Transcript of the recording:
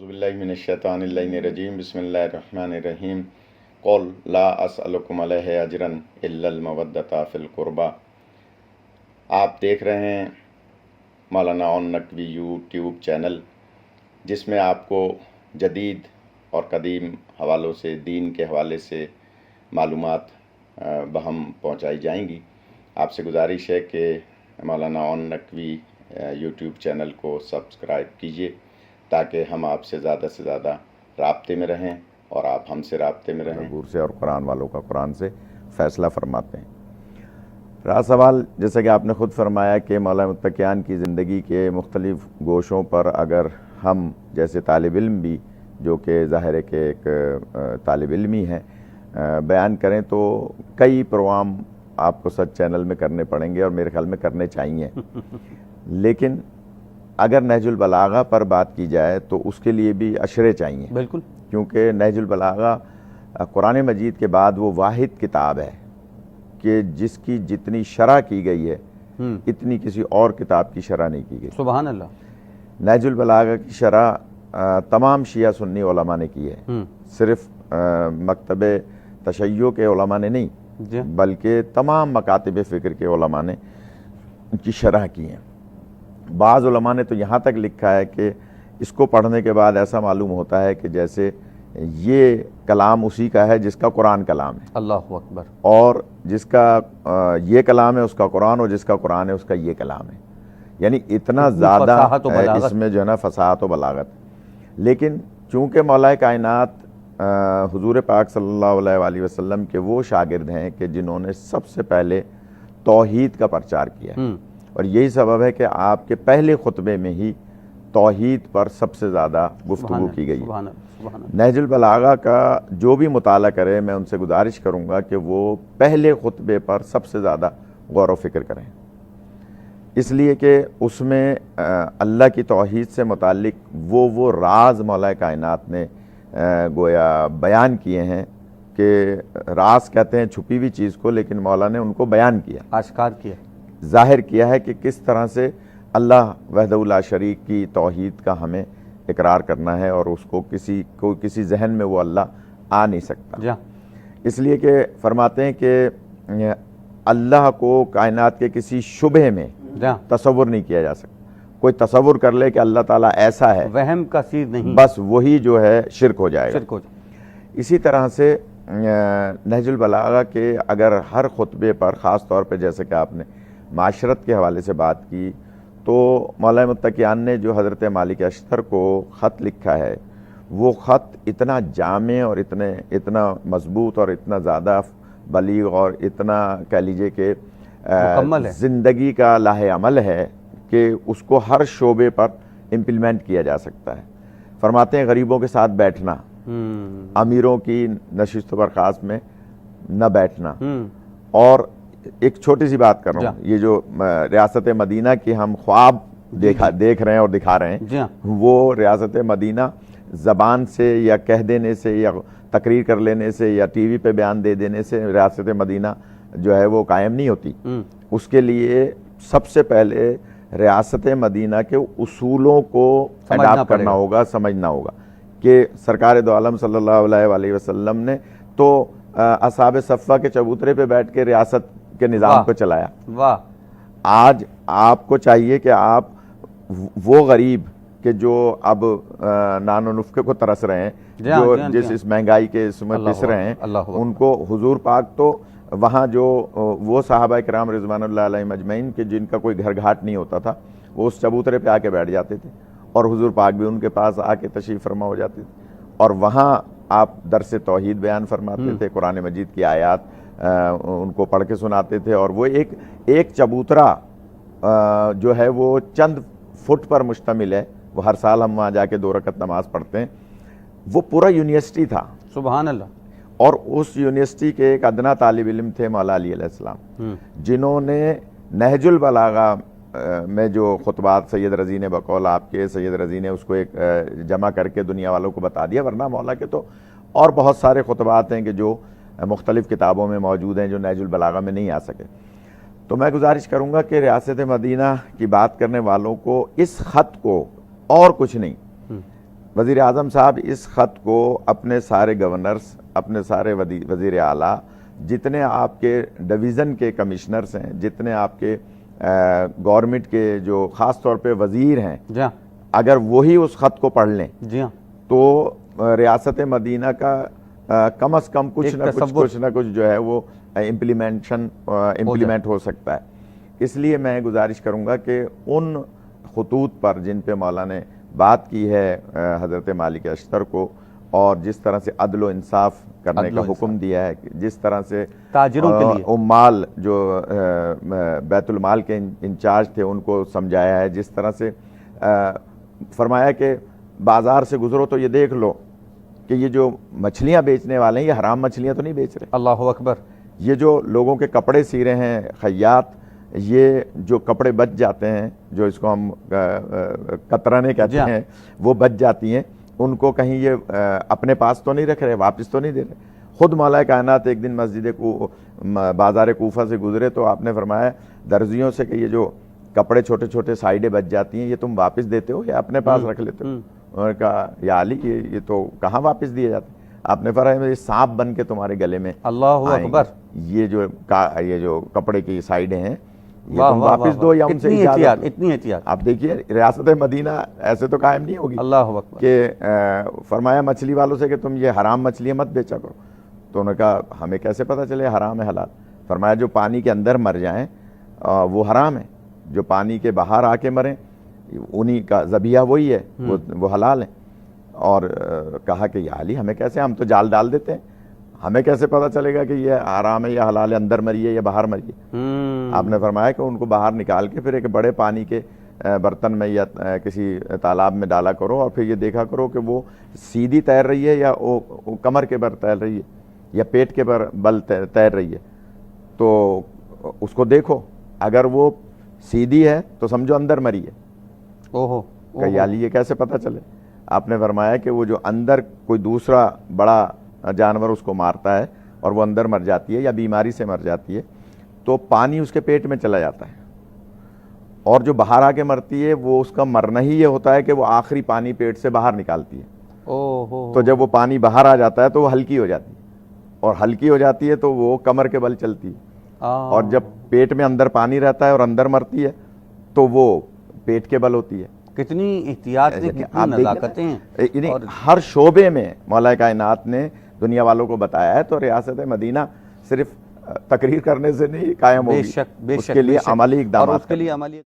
اعوذ باللہ من الشیطان اللعین الرجیم بسم اللہ الرحمن الرحیم قل لا اسألکم علیہ اجرا الا المودۃ فی القربى۔ آپ دیکھ رہے ہیں مولانا اون نقوی یوٹیوب چینل، جس میں آپ کو جدید اور قدیم حوالوں سے، دین کے حوالے سے معلومات بہم پہنچائی جائیں گی۔ آپ سے گزارش ہے کہ مولانا اون نقوی یوٹیوب چینل کو سبسکرائب کیجیے تاکہ ہم آپ سے زیادہ رابطے میں رہیں اور آپ ہم سے رابطے میں رہیں۔ سے اور قرآن والوں کا قرآن سے فیصلہ فرماتے ہیں۔ رہا سوال، جیسا کہ آپ نے خود فرمایا کہ مولانا متقیان کی زندگی کے مختلف گوشوں پر اگر ہم جیسے طالب علم بھی، جو کہ ظاہر ہے کہ ایک طالب علمی ہیں، بیان کریں تو کئی پروگرام آپ کو سچ چینل میں کرنے پڑیں گے اور میرے خیال میں کرنے چاہیے، لیکن اگر نہج البلاغہ پر بات کی جائے تو اس کے لیے بھی اشرے چاہیے، بالکل، کیونکہ نہج البلاغہ قرآن مجید کے بعد وہ واحد کتاب ہے کہ جس کی جتنی شرح کی گئی ہے اتنی کسی اور کتاب کی شرح نہیں کی گئی۔ سبحان اللہ۔ نہج البلاغہ کی شرح تمام شیعہ سنی علماء نے کی ہے، صرف مکتب تشیع کے علماء نے نہیں، بلکہ تمام مکاتب فکر کے علماء نے ان کی شرح کی ہیں۔ بعض علماء نے تو یہاں تک لکھا ہے کہ اس کو پڑھنے کے بعد ایسا معلوم ہوتا ہے کہ جیسے یہ کلام اسی کا ہے جس کا قرآن کلام ہے، اللہ اکبر، اور جس کا یہ کلام ہے اس کا قرآن، اور جس کا قرآن ہے اس کا یہ کلام ہے، یعنی اتنا زیادہ اس میں جو ہے نا فصاحت و بلاغت۔ لیکن چونکہ مولا کائنات حضور پاک صلی اللہ علیہ وآلہ وسلم کے وہ شاگرد ہیں کہ جنہوں نے سب سے پہلے توحید کا پرچار کیا ہے، اور یہی سبب ہے کہ آپ کے پہلے خطبے میں ہی توحید پر سب سے زیادہ گفتگو کی گئی ہے۔ نہج البلاغہ کا جو بھی مطالعہ کرے، میں ان سے گزارش کروں گا کہ وہ پہلے خطبے پر سب سے زیادہ غور و فکر کریں، اس لیے کہ اس میں اللہ کی توحید سے متعلق وہ راز مولا کائنات نے گویا بیان کیے ہیں کہ راز کہتے ہیں چھپی ہوئی چیز کو، لیکن مولا نے ان کو بیان کیا، آشکار کیا، ظاہر کیا ہے کہ کس طرح سے اللہ وحدہ لا شریک کی توحید کا ہمیں اقرار کرنا ہے، اور اس کو کسی ذہن میں وہ اللہ آ نہیں سکتا، اس لیے کہ فرماتے ہیں کہ اللہ کو کائنات کے کسی شبہ میں تصور نہیں کیا جا سکتا۔ کوئی تصور کر لے کہ اللہ تعالیٰ ایسا ہے، وہم کا چیز نہیں، بس وہی جو ہے شرک ہو جائے گا۔ اسی طرح سے نہج البلاغہ کے اگر ہر خطبے پر، خاص طور پہ جیسے کہ آپ نے معاشرت کے حوالے سے بات کی، تو مولانا متقیان نے جو حضرت مالک اشتر کو خط لکھا ہے، وہ خط اتنا جامع اور اتنا مضبوط اور اتنا زیادہ بلیغ اور اتنا کہہ لیجئے کہ زندگی کا لاہ عمل ہے کہ اس کو ہر شعبے پر امپلیمنٹ کیا جا سکتا ہے۔ فرماتے ہیں غریبوں کے ساتھ بیٹھنا، امیروں کی نشست و برخاست میں نہ بیٹھنا، اور ایک چھوٹی سی بات کر رہا ہوں، یہ جو ریاست مدینہ کی ہم خواب دیکھ رہے ہیں اور دکھا رہے ہیں، وہ ریاست مدینہ زبان سے یا کہہ دینے سے یا تقریر کر لینے سے یا ٹی وی پہ بیان دے دینے سے ریاست مدینہ جو ہے وہ قائم نہیں ہوتی۔ اس کے لیے سب سے پہلے ریاست مدینہ کے اصولوں کو اڈاپٹ کرنا ہوگا، سمجھنا ہوگا کہ سرکار دو عالم صلی اللہ علیہ وآلہ وسلم نے تو اصحاب صفہ کے چبوترے پہ بیٹھ کے ریاست کے نظام کو چلایا۔ آج آپ کو چاہیے کہ آپ وہ غریب کہ جو اب نان و نفقے کو ترس رہے ہیں، جو جس اس مہنگائی کے اس میں پس رہے ہیں، ان کو حضور پاک تو وہاں جو وہ صحابہ کرام رضوان اللہ علیہم اجمعین کہ جن کا کوئی گھر گھاٹ نہیں ہوتا تھا، وہ اس چبوترے پہ آ کے بیٹھ جاتے تھے، اور حضور پاک بھی ان کے پاس آ کے تشریف فرما ہو جاتے تھے، اور وہاں آپ درس توحید بیان فرماتے تھے، قرآن مجید کی آیات ان کو پڑھ کے سناتے تھے، اور وہ ایک چبوترا جو ہے وہ چند فٹ پر مشتمل ہے، وہ ہر سال ہم وہاں جا کے 2 رکعت نماز پڑھتے ہیں، وہ پورا یونیورسٹی تھا، سبحان اللہ، اور اس یونیورسٹی کے ایک ادنا طالب علم تھے مولا علی علیہ السلام، جنہوں نے نہج البلاغہ میں جو خطبات سید رضی نے بقول آپ کے سید رضی نے اس کو ایک جمع کر کے دنیا والوں کو بتا دیا، ورنہ مولا کے تو اور بہت سارے خطبات ہیں کہ جو مختلف کتابوں میں موجود ہیں جو نہج البلاغہ میں نہیں آ سکے۔ تو میں گزارش کروں گا کہ ریاست مدینہ کی بات کرنے والوں کو اس خط کو اور کچھ نہیں، وزیر اعظم صاحب اس خط کو اپنے سارے گورنرز، اپنے سارے وزیر اعلیٰ، جتنے آپ کے ڈویژن کے کمشنرز ہیں، جتنے آپ کے گورنمنٹ کے جو خاص طور پہ وزیر ہیں، اگر وہی اس خط کو پڑھ لیں تو ریاست مدینہ کا کم از کم کچھ نہ کچھ جو ہے وہ امپلیمنٹ ہو سکتا ہے۔ اس لیے میں گزارش کروں گا کہ ان خطوط پر جن پہ مولانا نے بات کی ہے حضرت مالک اشتر کو، اور جس طرح سے عدل و انصاف کرنے کا حکم دیا ہے، جس طرح سے تاجروں کے لیے عمال جو بیت المال کے انچارج تھے ان کو سمجھایا ہے، جس طرح سے فرمایا کہ بازار سے گزرو تو یہ دیکھ لو کہ یہ جو مچھلیاں بیچنے والے ہیں یہ حرام مچھلیاں تو نہیں بیچ رہے۔ اللہ اکبر۔ یہ جو لوگوں کے کپڑے سی رہے ہیں خیاط، یہ جو کپڑے بچ جاتے ہیں، جو اس کو ہم کترانے کہتے ہیں، وہ بچ جاتی ہیں، ان کو کہیں یہ اپنے پاس تو نہیں رکھ رہے، واپس تو نہیں دے رہے۔ خود مولا کائنات ایک دن بازار کوفہ سے گزرے تو آپ نے فرمایا درزیوں سے کہ یہ جو کپڑے چھوٹے چھوٹے سائیڈیں بچ جاتی ہیں یہ تم واپس دیتے ہو یا اپنے پاس رکھ لیتے ہو؟ انہوں نے کہا یا علی یہ تو کہاں واپس دیے جاتے ہیں؟ آپ نے فرمایا یہ سانپ بن کے تمہارے گلے میں اللہ اکبر، یہ جو کپڑے کی سائیڈیں ہیں یہ تم واپس دو یا ان سے اجازت۔ اتنی احتیاط آپ دیکھیے ریاست مدینہ ایسے تو قائم نہیں ہوگی اللہ اکبر کہ فرمایا مچھلی والوں سے کہ تم یہ حرام مچھلیاں مت بیچا کرو۔ تو انہوں نے کہا ہمیں کیسے پتہ چلے حرام ہے حلال؟ فرمایا جو پانی کے اندر مر جائیں وہ حرام ہے، جو پانی کے باہر آ کے مریں انہی کا ذبیحہ وہی ہے، وہ حلال ہیں۔ اور کہا کہ یا علی ہمیں کیسے، ہم تو جال ڈال دیتے ہیں، ہمیں کیسے پتہ چلے گا کہ یہ حرام ہے یا حلال ہے، اندر مریے یا باہر مریے؟ آپ نے فرمایا کہ ان کو باہر نکال کے پھر ایک بڑے پانی کے برتن میں یا کسی تالاب میں ڈالا کرو اور پھر یہ دیکھا کرو کہ وہ سیدھی تیر رہی ہے یا وہ کمر کے بل تیر رہی ہے یا پیٹ کے بل تیر رہی ہے، تو اس کو دیکھو، اگر وہ سیدھی ہے تو سمجھو اندر مری ہے۔ کہ یا علی یہ کیسے پتہ چلے؟ آپ نے فرمایا کہ وہ جو اندر کوئی دوسرا بڑا جانور اس کو مارتا ہے اور وہ اندر مر جاتی ہے یا بیماری سے مر جاتی ہے تو پانی اس کے پیٹ میں چلا جاتا ہے، اور جو باہر آ کے مرتی ہے وہ اس کا مرنا ہی یہ ہوتا ہے کہ وہ آخری پانی پیٹ سے باہر نکالتی ہے۔ تو جب وہ پانی باہر آ جاتا ہے تو وہ ہلکی ہو جاتی ہے، اور ہلکی ہو جاتی ہے تو وہ کمر کے بل چلتی ہے، اور جب پیٹ میں اندر پانی رہتا ہے اور اندر مرتی ہے تو وہ پیٹ کے بل ہوتی ہے۔ کتنی احتیاط سے، کتنی نزاکتیں ہیں، ہر شعبے میں مولا کائنات نے دنیا والوں کو بتایا ہے۔ تو ریاست مدینہ صرف تقریر کرنے سے نہیں قائم ہوگی، بے شک، اس کے لیے عملی اقدامات، اور اس کے لیے عملی